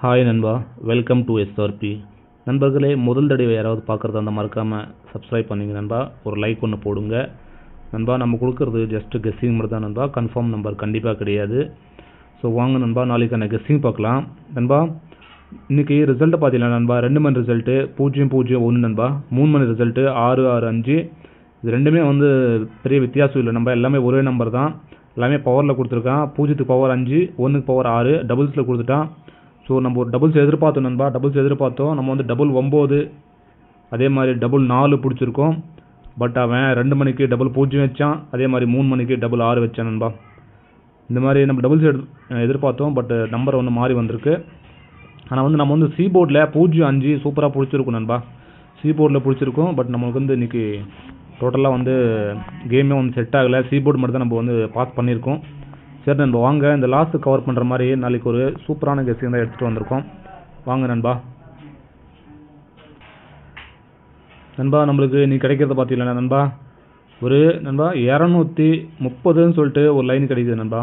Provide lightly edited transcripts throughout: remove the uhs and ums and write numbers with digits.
Hi நண்பா, welcome to SRP. நண்பர்களே, முதல் தடவை யாராவது பார்க்குறதா இருந்தால் மறக்காமல் சப்ஸ்கிரைப் பண்ணிங்க நண்பா. ஒரு லைக் ஒன்று போடுங்க நண்பா. நம்ம கொடுக்குறது ஜஸ்ட்டு கெஸ்ஸிங் மட்டும் தான் நண்பா, கன்ஃபார்ம் நம்பர் கண்டிப்பாக கிடையாது. ஸோ வாங்க நண்பா, நாளைக்கான கெஸ்ஸிங் பார்க்கலாம் நண்பா. இன்றைக்கி ரிசல்ட்டு பார்த்தீங்கன்னா நண்பா, 2 மணி ரிசல்ட்டு 001 நண்பா, 3 மணி ரிசல்ட்டு 665. இது ரெண்டுமே வந்து பெரிய வித்தியாசம் இல்லை நண்பா, எல்லாமே ஒரே நம்பர் தான். எல்லாமே பவரில் கொடுத்துருக்கான். 0க்கு பவர் 5, 1க்கு பவர் 6, டபுள்ஸில் கொடுத்துட்டான். ஸோ நம்ம ஒரு டபுள்ஸ் எதிர்பார்த்தோம் நண்பா, டபுள்ஸ் எதிர்பார்த்தோம். நம்ம வந்து டபுள் 9, அதே மாதிரி டபுள் 4 பிடிச்சிருக்கோம். பட் அவன் 2 மணிக்கு டபுள் 0 வச்சான், அதே மாதிரி 3 மணிக்கு டபுள் 6 வச்சான் நண்பா. இந்த மாதிரி நம்ம டபுள்ஸ் எதிர்பார்த்தோம், பட் நம்பர் ஒன்று மாறி வந்திருக்கு. ஆனால் வந்து நம்ம வந்து சி போர்டில் 0-5 சூப்பராக பிடிச்சிருக்கோம் நண்பா. சி போர்டில் பிடிச்சிருக்கோம். பட் நமக்கு வந்து இன்றைக்கி டோட்டலாக வந்து கேமே வந்து செட் ஆகலை. சி போர்டு மட்டும் தான் நம்ம வந்து பாஸ் பண்ணியிருக்கோம். சரி நண்பா, வாங்க இந்த லாஸ்ட்டு கவர் பண்ணுற மாதிரி நாளைக்கு ஒரு சூப்பரான கெஸ்ஸிங் தான் எடுத்துகிட்டு வந்திருக்கோம். வாங்க நண்பா. நண்பா, நம்மளுக்கு நீ கிடைக்கிறத பார்த்தீங்களா நண்பா, ஒரு நண்பா 230ன்னு சொல்லிட்டு ஒரு லைன் கிடைக்குது நண்பா.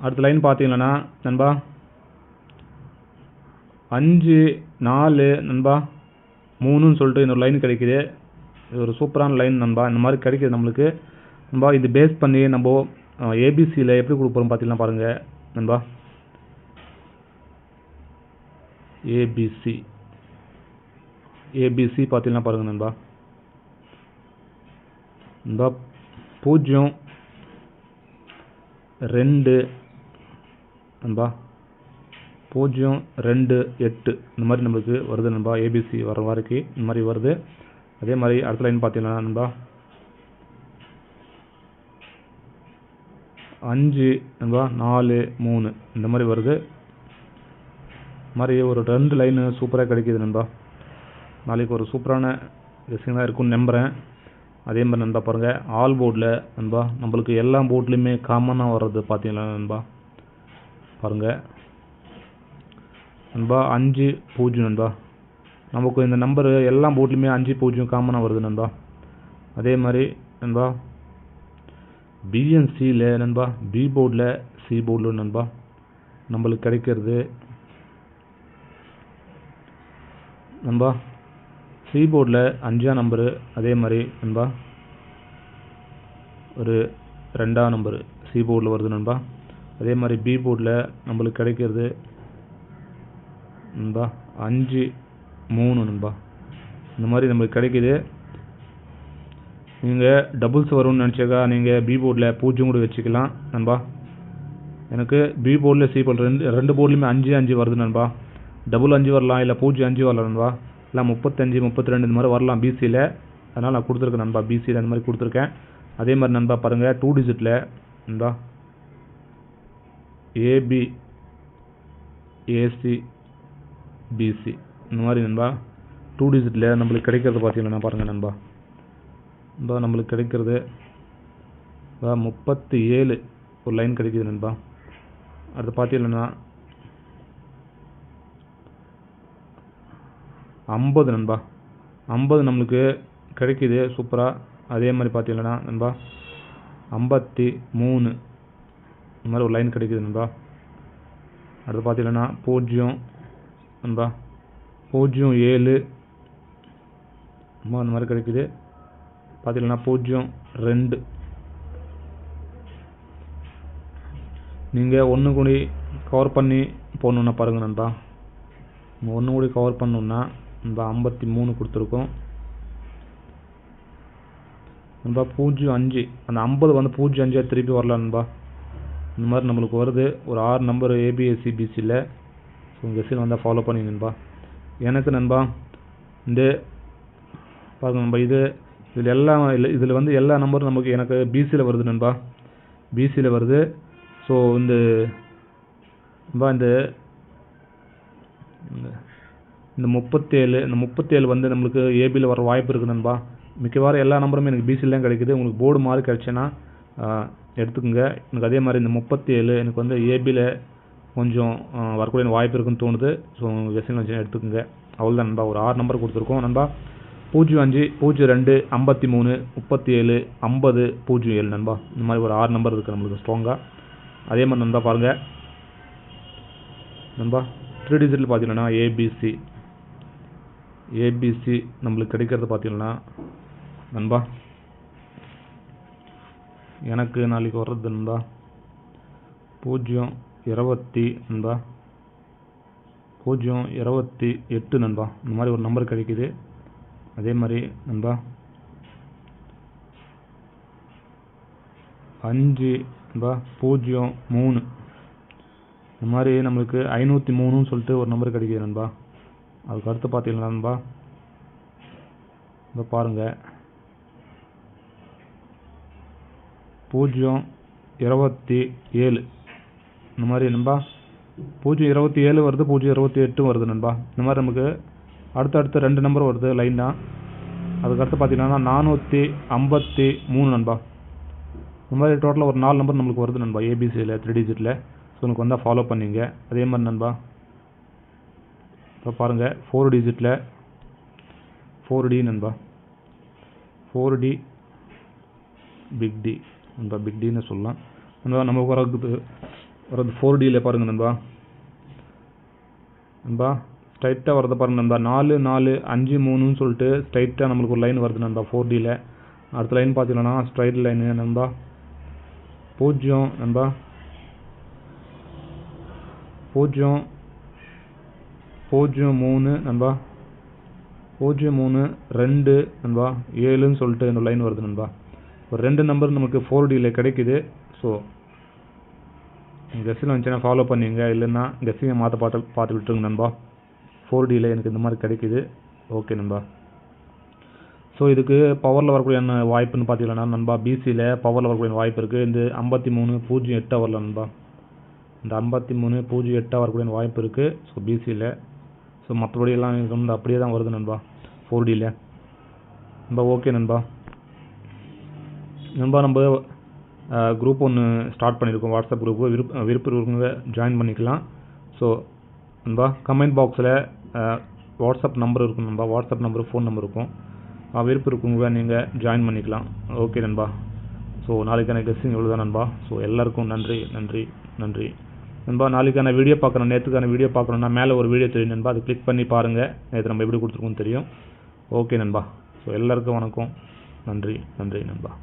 அடுத்த லைன் பார்த்தீங்கன்னா நண்பா 5, 4 நண்பா 3ன்னு சொல்லிட்டு இன்னொரு லைன் கிடைக்குது. இது ஒரு சூப்பரான லைன் நண்பா. இந்த மாதிரி கிடைக்கிது நம்மளுக்கு நண்பா. இது பேஸ் பண்ணி நம்ம ஏபிசியில் எப்படி கொடுப்போம் பார்த்தீங்கன்னா பாருங்கள் நண்பா. ஏபிசி பார்த்தீங்கன்னா பாருங்கள் நண்பா. நண்பா 0, 2 நண்பா, 0, 2, 8 இந்த மாதிரி நம்மளுக்கு வருது நண்பா. ஏபிசி வர வரைக்கும் இந்த மாதிரி வருது. அதே மாதிரி அடுத்த லைன் பார்த்தீங்கன்னா நண்பா 5 நண்பா, 4, 3 இந்த மாதிரி வருது. மாதிரி ஒரு 2 லைனு சூப்பராக கிடைக்கிது நண்பா. நாளைக்கு ஒரு சூப்பரான கெஸ்ஸிங் தான் இருக்குன்னு நம்புகிறேன். அதே மாதிரி நண்பா பாருங்கள், ஆல் போர்டில் நண்பா நம்மளுக்கு எல்லா போர்ட்லேயுமே காமனாக வர்றது பார்த்தீங்களா நண்பா. பாருங்கள் நண்பா 5, 0 நண்பா. நமக்கு இந்த நம்பரு எல்லா போர்ட்லேயுமே 5, 0 காமனாக வருது நண்பா. அதே மாதிரி நண்பா பிஎன்சியில் நண்பா, பி போர்டில், சி போர்டில் நண்பா நம்மளுக்கு கிடைக்கிறது நண்பா. சி போர்டில் 5ஆம் நம்பரு, அதே மாதிரி நண்பா ஒரு 2ஆம் நம்பரு சி போர்டில் வருது நண்பா. அதே மாதிரி பி போர்டில் நம்மளுக்கு கிடைக்கிறது நண்பா 5, 3 நண்பா. இந்த மாதிரி நம்மளுக்கு கிடைக்கிது. நீங்கள் டபுள்ஸ் வரும்னு நினச்சாக்கா நீங்கள் பி போர்டில் 0 கூட வச்சுக்கலாம் நண்பா. எனக்கு பி போர்டில், சி போர்டில் ரெண்டு போர்ட்லேயுமே 5, 5 வருது நண்பா. டபுள் 5 வரலாம், இல்லை 0, 5 வரலாம் நண்பா. இல்லை 35, 32 இந்த மாதிரி வரலாம் பிசியில். அதனால் நான் கொடுத்துருக்கேன் நண்பா, பிசியில் அந்த மாதிரி கொடுத்துருக்கேன். அதே மாதிரி நண்பா பாருங்கள் 2 டிஜிட்டில் நண்பா ஏபி, ஏசி, பிசி இந்த மாதிரி நண்பா 2 டிஜிட்டில் நம்மளுக்கு கிடைக்கிறது பார்த்தீங்கன்னா பாருங்கள் நண்பா. நண்பா நம்மளுக்கு கிடைக்கிறது 37 ஒரு லைன் கிடைக்கிது நண்பா. அடுத்து பார்த்தீங்கன்னா 50 நண்பா. 50 நம்மளுக்கு கிடைக்கிது சூப்பராக. அதே மாதிரி பார்த்தீங்கன்னா நண்பா 53 இந்த மாதிரி ஒரு லைன் கிடைக்கிது நண்பா. அடுத்து பார்த்தீங்கன்னா 0 நண்பா, 07 அந்த மாதிரி கிடைக்குது. பார்த்தீங்கன்னா 02 நீங்கள் ஒன்று கூடி கவர் பண்ணி போடணுன்னா பாருங்கள் நண்பா. ஒன்று கூடி கவர் பண்ணணுன்னா நண்பா 53 கொடுத்துருக்கோம் நண்பா. 05 அந்த 50 வந்து 05 திருப்பி வரலாம் நண்பா. இந்த மாதிரி நம்மளுக்கு வருது ஒரு 6 நம்பர் ஏபிஎஸ்சி பிசியில். ஸோ கெஸ்ஸில் வந்தால் ஃபாலோ பண்ணி நண்பா. எனக்கு நண்பா இந்த பாருங்கள் நண்பா, இதில் எல்லாம் இதில் வந்து எல்லா நம்பரும் நமக்கு எனக்கு பிசியில் வருது நண்பா. பிசியில் வருது. ஸோ இந்த நண்பா இந்த 37 வந்து நம்மளுக்கு ஏபியில் வர வாய்ப்பு இருக்குது நண்பா. மிக்கவாறு எல்லா நம்பருமே எனக்கு பிசியில் தான் கிடைக்குது. உங்களுக்கு போர்டு மாதிரி கிடச்சுன்னா எடுத்துக்கோங்க. எனக்கு அதே மாதிரி இந்த 37 எனக்கு வந்து ஏபியில் கொஞ்சம் வரக்கூடிய வாய்ப்பு இருக்குன்னு தோணுது. ஸோ கெஸ்ஸிங் வச்சு எடுத்துக்கோங்க. அவ்வளோதான் நண்பா. ஒரு 6 நம்பர் கொடுத்துருக்கோம் நண்பா. 05, 02, 53, 37, 50, 07 நண்பா. இந்த மாதிரி ஒரு 6 நம்பர் இருக்குது நம்மளுக்கு ஸ்ட்ராங்காக. அதே மாதிரி நண்பா பாருங்கள் நண்பா 3 டிஜிட்டில் பார்த்தீங்கன்னா ஏபிசி நம்மளுக்கு கிடைக்கிறது பார்த்தீங்கன்னா நண்பா எனக்கு நாளைக்கு வர்றது நண்பா 028 நண்பா 028 நண்பா. இந்த மாதிரி ஒரு நம்பர் கிடைக்குது. அதே மாதிரி நண்பா 5 நண்பா 03 இந்த மாதிரி நம்மளுக்கு 503ன்னு சொல்லிட்டு ஒரு நம்பர் கிடைக்குது நண்பா. அதுக்கு அடுத்து பார்த்தீங்கன்னா நண்பா இப்போ பாருங்கள் 027 இந்த மாதிரி நண்பா 027 வருது, 028 வருது நண்பா. இந்த மாதிரி நமக்கு அடுத்தடுத்த 2 நம்பர் வருது லைனாக. அதுக்கடுத்து பார்த்தீங்கன்னா 453 நண்பா. இந்த மாதிரி டோட்டலாக ஒரு 4 நம்பர் நம்மளுக்கு வருது நண்பா ஏபிசியில் 3 டிஜிட்டில். ஸோ எனக்கு வந்தால் ஃபாலோ பண்ணிங்க. அதே மாதிரி நண்பா இப்போ பாருங்கள் 4 டிஜிட்டில் 4D நண்பா 4D பிக் டி நண்பா பிக் டின்னு சொல்லலாம் நண்பா. நமக்கு வரது 4Dயில் பாருங்கள் நண்பா ஸ்ட்ரைட்டாக வரதை பாருங்கள் நண்பா 4453ன்னு சொல்லிட்டு ஸ்ட்ரைட்டாக நம்மளுக்கு ஒரு லைன் வருது நண்பா 4Dயில். அடுத்த லைன் பார்த்தீங்கன்னா ஸ்ட்ரைட் லைனு நண்பா 0 நண்பா 003 நண்பா 032 நண்பா 7ன்னு சொல்லிட்டு இந்த லைன் வருது நண்பா. ஒரு 2 நம்பர் நமக்கு 4Dயில் கிடைக்குது. ஸோ கெஸ்ஸில் வந்துச்சுன்னா ஃபாலோ பண்ணிங்க, இல்லைன்னா கெஸ்ஸிங்கை பார்த்து விட்டுருங்க நண்பா. 4Dயில் எனக்கு இந்த மாதிரி கிடைக்குது. ஓகே நண்பா. ஸோ இதுக்கு பவரில் வரக்கூடிய என்ன வாய்ப்புன்னு பார்த்தீங்கன்னா நண்பா பிசியில் பவரில் வரக்கூடிய வாய்ப்பு இருக்குது. இந்த 5308 வரல நண்பா. இந்த 5308 வரக்கூடிய வாய்ப்பு இருக்குது. ஸோ பிசியில். ஸோ மற்றபடியெல்லாம் வந்து அப்படியே தான் வருது நண்பா 4Dயில் நண்பா. ஓகே நண்பா. நம்ம குரூப் ஒன்று ஸ்டார்ட் பண்ணியிருக்கோம், வாட்ஸ்அப் குரூப்பு. விருப்பம் இருக்கவங்க ஜாயின் பண்ணிக்கலாம். ஸோ நண்பா கமெண்ட் பாக்ஸில் வாட்ஸ்அப் நம்பர் இருக்கும் நண்பா. வாட்ஸ்அப் நம்பர், ஃபோன் நம்பர் இருக்கும். விருப்பம் இருக்கவங்க நீங்கள் ஜாயின் பண்ணிக்கலாம். ஓகே நண்பா. ஸோ நாளைக்கான கெஸ்ஸிங் இவ்வளோ தான் நண்பா. ஸோ எல்லாருக்கும் நன்றி நண்பா. நாளைக்கான வீடியோ பார்க்குறோம், நேற்றுக்கான வீடியோ பார்க்கணுன்னா மேலே ஒரு வீடியோ தெரியும் நண்பா. அது கிளிக் பண்ணி பாருங்கள். நேற்று நம்ம எப்படி கொடுத்துருக்கோன்னு தெரியும். ஓகே நண்பா. ஸோ எல்லாருக்கும் வணக்கம். நன்றி நண்பா.